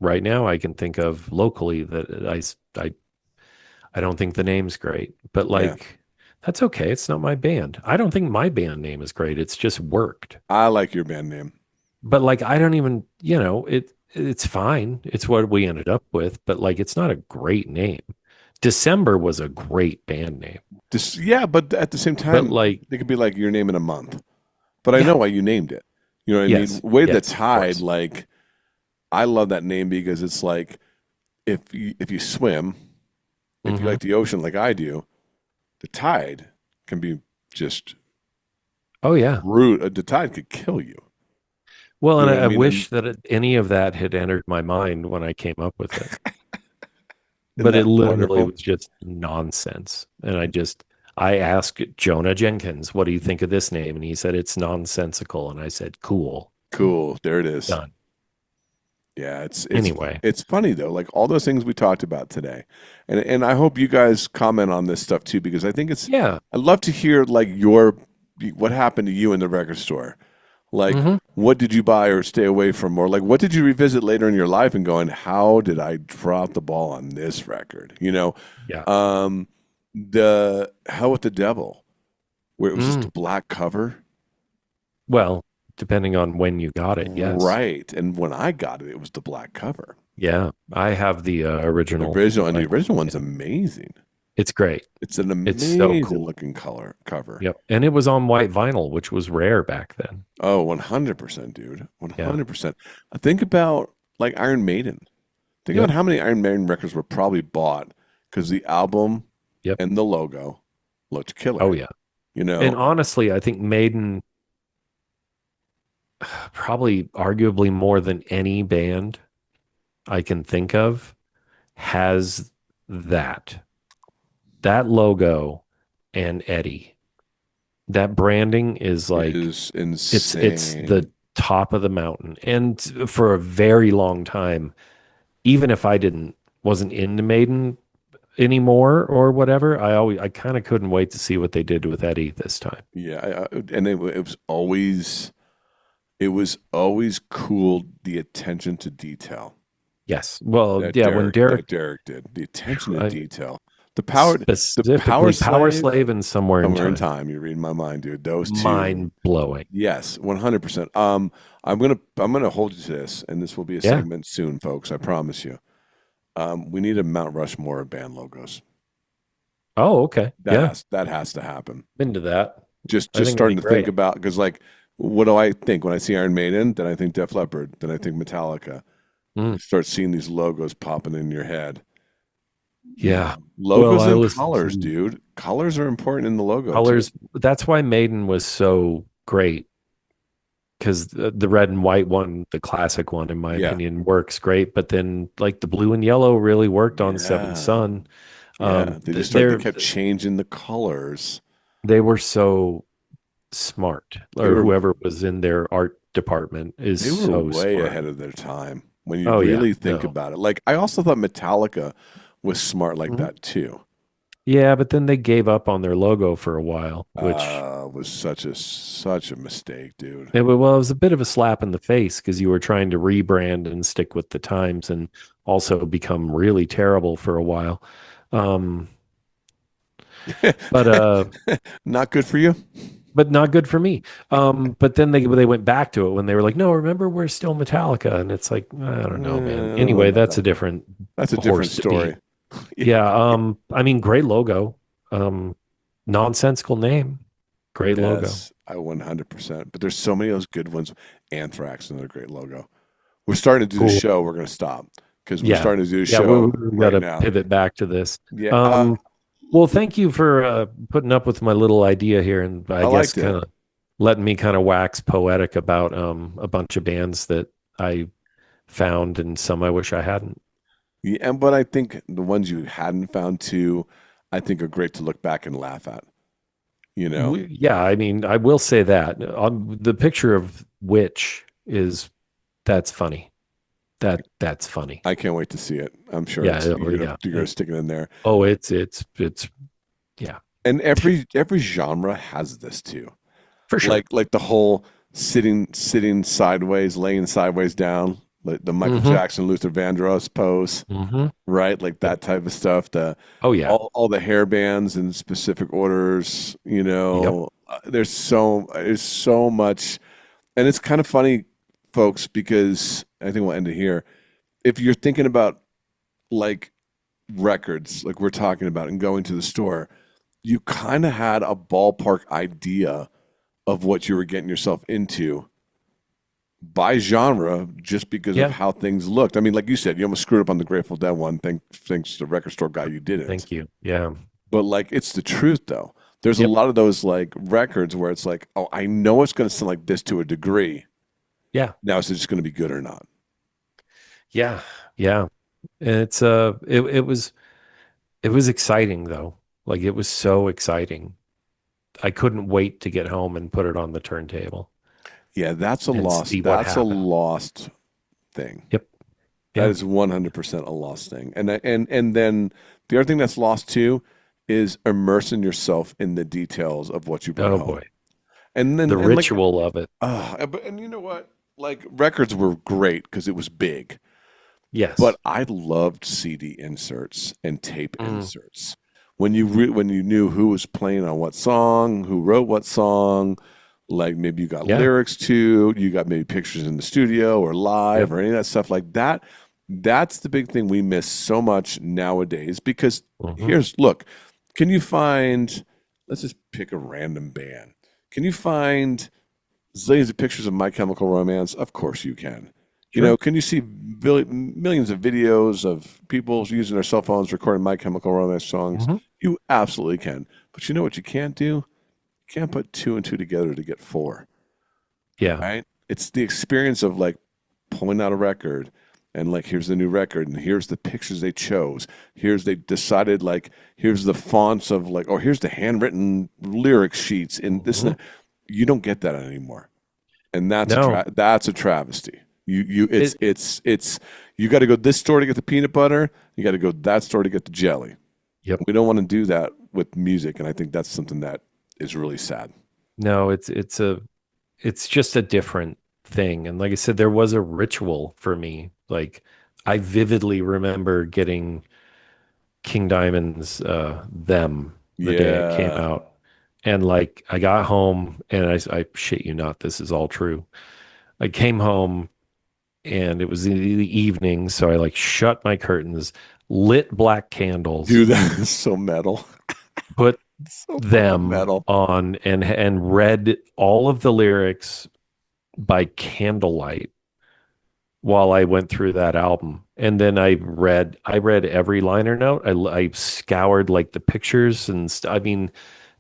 right now I can think of locally that I don't think the name's great, but Yeah. like that's okay. It's not my band. I don't think my band name is great. It's just worked. I like your band name. But like I don't even, it's fine. It's what we ended up with, but like it's not a great name. December was a great band name. Just, yeah, but at the same But time, like it could be like your name in a month. But I yeah, know why you named it. You know what I mean? yes, Way the yes, of Tide, course. like I love that name because it's like if you swim, if you Hmm. like the ocean like I do, the tide can be just Oh yeah. rude. The tide could kill you. Well, You and know what I I mean? And wish that any of that had entered my mind when I came up with it. isn't But it that literally wonderful? was just nonsense. And I asked Jonah Jenkins, what do you think of this name? And he said, it's nonsensical. And I said, cool, Cool. There it is. done. Yeah, Anyway, it's funny though, like all those things we talked about today. And I hope you guys comment on this stuff too, because I think it's yeah. I'd love to hear like your what happened to you in the record store. Like Hmm. what did you buy or stay away from, or like what did you revisit later in your life and going, how did I drop the ball on this record? You know, Yeah. the Hell with the Devil, where it was just Mm. a black cover. Well, depending on when you got it, yes. Right. And when I got it, it was the black cover. Yeah. I have the The original original, and the vinyl. original one's Yeah. amazing. It's great. It's an It's so amazing cool. looking color cover. Yep. And it was on white vinyl, which was rare back then. Oh, 100%, dude. Yeah. 100%. Think about like Iron Maiden. Think about Yep. how many Iron Maiden records were probably bought because the album Yep. and the logo looked Oh, killer. yeah. You And know, honestly, I think Maiden probably arguably more than any band I can think of has that that logo and Eddie. That branding is like is it's the insane. top of the mountain. And for a very long time, even if I didn't wasn't into Maiden anymore or whatever, I kind of couldn't wait to see what they did with Eddie this time. Yeah, and it was always cool the attention to detail Yes. Well, yeah, when That Derek Derek did. The attention to I, detail. The Power specifically Power Slave. Slave and Somewhere in Somewhere in Time, time, you're reading my mind, dude. Those two, mind blowing. yes, 100%. I'm gonna hold you to this, and this will be a Yeah. segment soon, folks. I promise you. We need a Mount Rushmore of band logos. Oh, okay. Yeah. That has to happen. Into that. I Just think it'd be starting to think great. about because like, what do I think when I see Iron Maiden? Then I think Def Leppard. Then I think Metallica. Mm, You start seeing these logos popping in your head. yeah. Well, Logos I and listened colors, to dude. Colors are important in the logo too. Colors. That's why Maiden was so great because the red and white one, the classic one, in my Yeah, opinion, works great. But then, like the blue and yellow, really worked on Seventh yeah. Son. Yeah, they just they They're kept changing the colors. they were so smart, They or were whoever was in their art department is they were so way smart. ahead of their time when you Oh yeah, really think no. about it. Like I also thought Metallica was smart like Mhm. that too. Yeah, but then they gave up on their logo for a while, which Was such a mistake, dude. well, it was a bit of a slap in the face because you were trying to rebrand and stick with the times and also become really terrible for a while. Um, but Not good for you. but not good for me. But then they went back to it when they were like, no, remember we're still Metallica, and it's like I don't know, man. I don't know Anyway, about that's a that. different That's a different horse to story. beat. Yeah. I mean, great logo. Um, nonsensical name, great logo. Yes, I 100%. But there's so many of those good ones. Anthrax, another great logo. We're starting to do the Cool. show. We're going to stop because we're Yeah. starting to do a Yeah. We, show we got right to now. pivot back to this. Yeah, Well, thank you for putting up with my little idea here, and I I guess liked it. kind of letting me kind of wax poetic about a bunch of bands that I found and some I wish I hadn't. Yeah, and but I think the ones you hadn't found too, I think are great to look back and laugh at. You know, Yeah, I mean, I will say that the picture of Witch is that's funny. That's funny. I can't wait to see it. I'm sure Yeah, it's yeah. you're gonna stick it in there. Oh, it's yeah, And every genre has this too. for sure. Like the whole sitting sideways, laying sideways down, like the Michael Hmm. Jackson, Luther Vandross pose, Hmm. right? Like Yep. that type of stuff. The Oh yeah. all the hair bands in specific orders. Yep. There's so much, and it's kind of funny, folks, because I think we'll end it here. If you're thinking about like records, like we're talking about, and going to the store, you kind of had a ballpark idea of what you were getting yourself into by genre just because of Yeah. how things looked. I mean, like you said, you almost screwed up on the Grateful Dead one. Thanks to the record store guy, you didn't. Thank you. Yeah. But like, it's the truth though. There's a Yep. lot of those like records where it's like, oh, I know it's going to sound like this to a degree. Yeah. Now is it just going to be good or not? Yeah. Yeah. And it was exciting though. Like it was so exciting. I couldn't wait to get home and put it on the turntable Yeah, and see what That's a happened. lost thing. Yep. That Yeah. is 100% a lost thing. And then the other thing that's lost too is immersing yourself in the details of what you brought Oh home. boy. And then The and like ritual of it. and you know what? Like records were great because it was big, but Yes. I loved CD inserts and tape Mm. inserts. When you knew who was playing on what song, who wrote what song, like maybe you got Yeah. lyrics to, you got maybe pictures in the studio or live Yep. or any of that stuff like that. That's the big thing we miss so much nowadays because Hmm. here's look, can you find let's just pick a random band. Can you find zillions of pictures of My Chemical Romance? Of course you can. Sure. Can you see millions of videos of people using their cell phones recording My Chemical Romance songs? Hmm. You absolutely can. But you know what you can't do? You can't put two and two together to get four, Yeah. right? It's the experience of like pulling out a record and like here's the new record and here's the pictures they chose. Here's they decided like here's the fonts of like or here's the handwritten lyric sheets and this and Hmm. that. You don't get that anymore. And No. that's a travesty. You It. it's you got to go this store to get the peanut butter. You got to go that store to get the jelly. Yep. We don't want to do that with music, and I think that's something that is really sad. No. It's just a different thing. And like I said, there was a ritual for me. Like I vividly remember getting King Diamond's Them the day it came Yeah, out. And like I got home and I shit you not, this is all true. I came home and it was in the evening, so I like shut my curtains, lit black candles, dude, that is so metal, put so fucking them metal. on and read all of the lyrics by candlelight while I went through that album. And then I read every liner note. I scoured like the pictures I mean,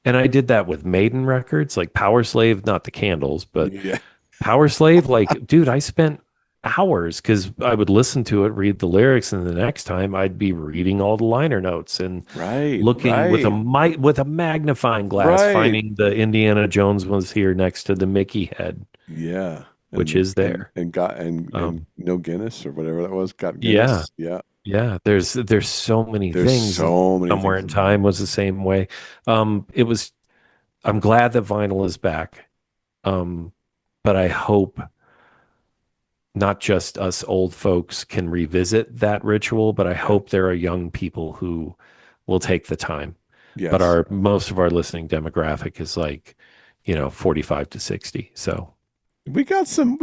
and I did that with Maiden records, like Power Slave, not the candles, but Yeah, Power Slave. Like, dude, I spent hours because I would listen to it, read the lyrics, and the next time I'd be reading all the liner notes and right, looking with right, with a magnifying glass, right. finding the Indiana Jones was here next to the Mickey head, Yeah, which is there. and got and Um, no Guinness or whatever that was. Got yeah, Guinness. Yeah, Yeah, there's so many There's things, and so many somewhere things in about it. time was the same way. It was. I'm glad that vinyl is back. Um, but I hope not just us old folks can revisit that ritual, but I Yeah. hope there are young people who will take the time. But Yes. our most of our listening demographic is like, 45 to 60. So We got some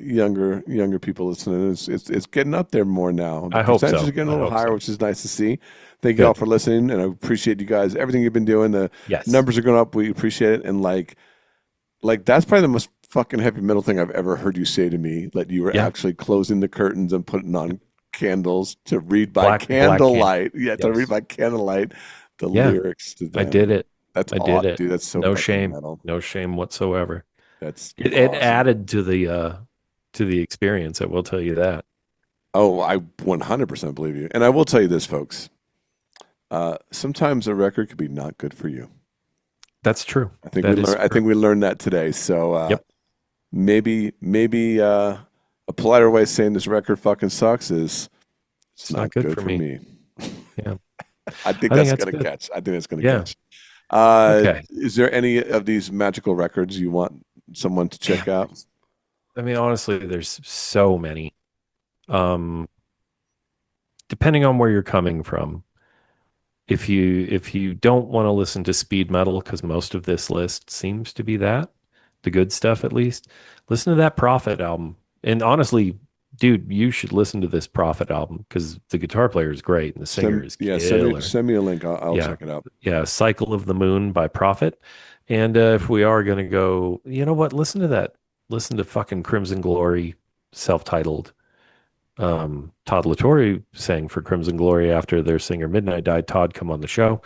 younger people listening. It's getting up there more now. The I hope percentages are so. getting a I little hope higher, so. which is nice to see. Thank you all Good. for listening, and I appreciate you guys. Everything you've been doing. The Yes. numbers are going up. We appreciate it, and like that's probably the most fucking heavy metal thing I've ever heard you say to me. That you were Yeah. actually closing the curtains and putting on candles to read by Black can. candlelight. Yeah, to read Yes. by candlelight the Yeah. lyrics to I did them. it. That's I aw did it. dude. That's so No fucking shame. metal. No shame whatsoever. That's It awesome. added to the experience, I will tell you that. Oh, I 100% believe you. And I will tell you this, folks. Sometimes a record could be not good for you. That's true. I think we That is learned. I true. think we learned that today. So Yep. maybe a politer way of saying this record fucking sucks is it's It's not not good good for for me. me. Yeah. I think I think that's that's gonna good. catch. I think that's gonna Yeah. catch. Okay. Is there any of these magical records you want someone to check Man, out? I mean, honestly, there's so many. Um, Depending on where you're coming from. If you don't want to listen to speed metal, because most of this list seems to be that, the good stuff at least, listen to that Prophet album. And honestly, dude, you should listen to this Prophet album because the guitar player is great and the singer is Send me killer. send me a link. I'll Yeah. check it out. Yeah. Cycle of the Moon by Prophet. And if we are going to go, you know what? Listen to that. Listen to fucking Crimson Glory, self-titled. Todd Latore sang for Crimson Glory after their singer Midnight died. Todd, come on the show.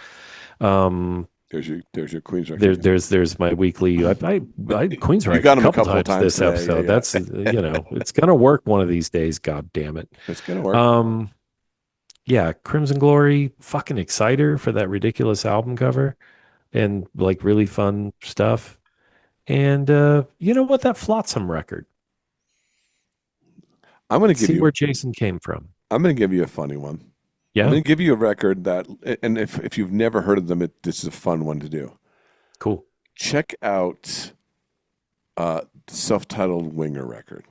Um, There's your Queens record. there's my weekly. I You Queensryche got a them a couple couple of times times this today. episode. Yeah, That's yeah. it's gonna work one of these days. God damn it. It's gonna work. Um, yeah, Crimson Glory, fucking Exciter for that ridiculous album cover and like really fun stuff. And you know what? That Flotsam record. I'm gonna give See you where Jason came from. I'm gonna give you a funny one. I'm Yeah, gonna give you a record that, and if you've never heard of them, this is a fun one to do. cool. Check out the self-titled Winger record.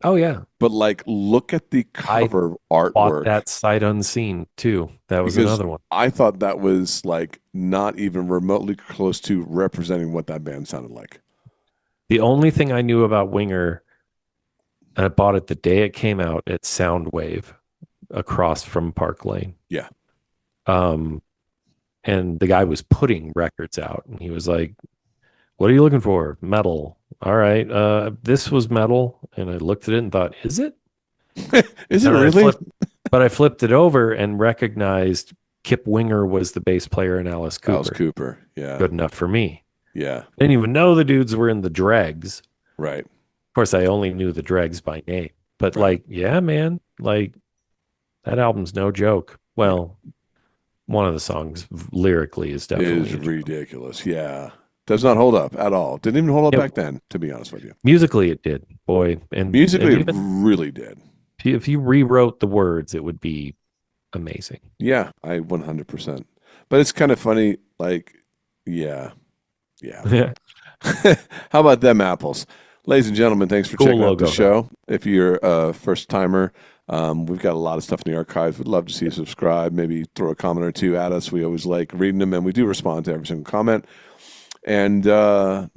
Oh yeah, But like, look at the I cover bought artwork that sight unseen too. That was because another one. I thought that was like not even remotely close to representing what that band sounded like. The only thing I knew about Winger, and I bought it the day it came out at Soundwave across from Park Lane. Yeah. Um, and the guy was putting records out, and he was like, "What are you looking for? Metal. All right. This was metal." And I looked at it and thought, "Is it?" Is it And I really? flipped, but I flipped it over and recognized Kip Winger was the bass player in Alice Alice Cooper. Cooper. Yeah. Good enough for me. Yeah. I didn't even know the dudes were in the Dregs. Right. Of course, I only knew the Dregs by name, but Right. like, yeah, man, like that album's no joke. Yeah. Well, one of the songs lyrically is It definitely is a joke. ridiculous. Yeah. Does not hold up at all. Didn't even hold up Yep. back then, to be honest with you. Musically, it did, boy, and Musically, it even really did. if you rewrote the words, it would be amazing. Yeah, I 100%. But it's kind of funny. Like, yeah. Yeah. Yeah, How about them apples? Ladies and gentlemen, thanks for cool checking out the logo though. show. If you're a first timer, we've got a lot of stuff in the archives. We'd love to see you subscribe, maybe throw a comment or two at us. We always like reading them, and we do respond to every single comment. And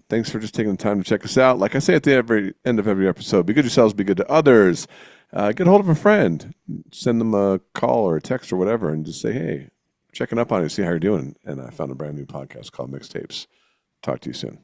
thanks for just taking the time to check us out. Like I say at the end of every episode, be good to yourselves, be good to others. Get a hold of a friend, send them a call or a text or whatever, and just say, hey, checking up on you, see how you're doing. And I found a brand new podcast called Mixtapes. Talk to you soon.